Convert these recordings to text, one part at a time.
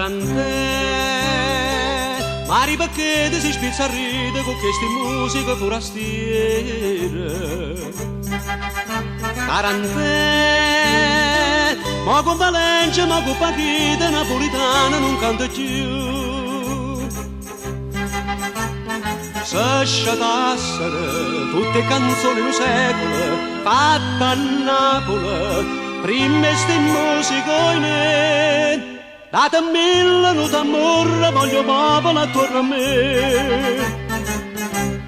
Tarantè, Mari Bacchete si spizza a ride con queste musiche forastiere. Tarantè, ma con Valencia, ma con Pachita, napolitana non canta più. Se sciatassero tutte canzoni del secolo, fatte a Napoli, prima ste musicone. Date mille non t'amore, voglio popolo attorno a me.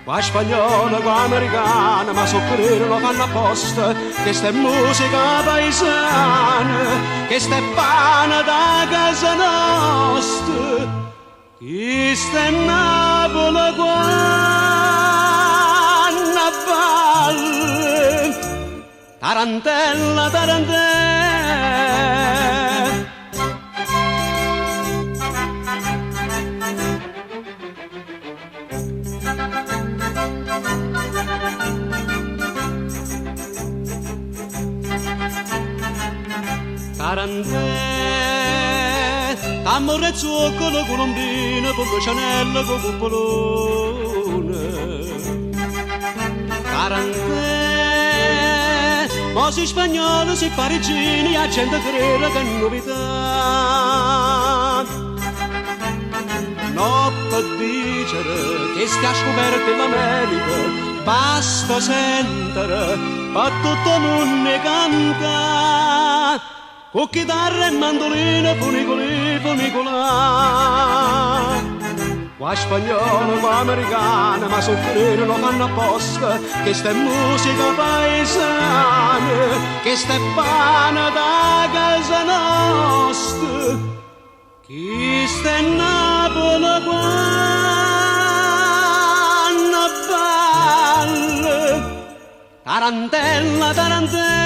Qua spagnola, qua americana, ma soccorrere lo fanno apposta. Questa è musica paesana, questa è pane da casa nostra. Questa è Napoli quando valle. Tarantella, tarantella. Tarantè, t'amore e zucchero, colombina, con cianella, con cupolone. Tarantè, ma si spagnolo, si parigini, a gente crede che novità. No per dicere che stia scoperto l'America, basta sentire, per tutto il mondo canta. Con chitarra e mandolina, funicoli, funicola. Qua spagnolo, qua americana, ma soffrire lo fanno apposta. Questa è musica paesana, questa è pane da casa nostra. Questa è Napoli quando valle. Tarantella, tarantella.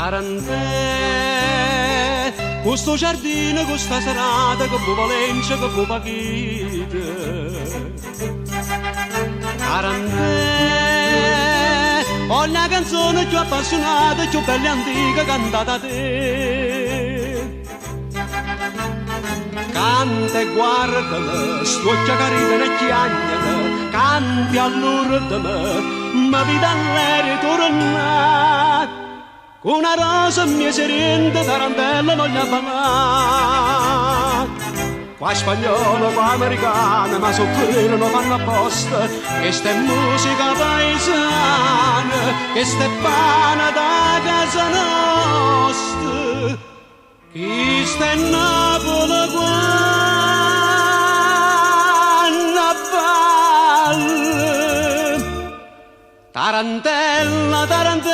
Tarantè, questo giardino, questa serata, che può Valencia, che può Pachita. Tarantè, ho la canzone più appassionata, più bella e antica cantata da te. Canta e guardala, stuoccia carina e chiagnala, canti all'urdine, ma vita all'aria torna. Una rosa mia serenda, tarantella non gli ha parlato. Qua spagnolo, qua americana, ma soffrire lo fanno apposta. Questa è musica paesana, questa è pane da casa nostra. Questa è Napoli quando valle. Tarantella, tarantella.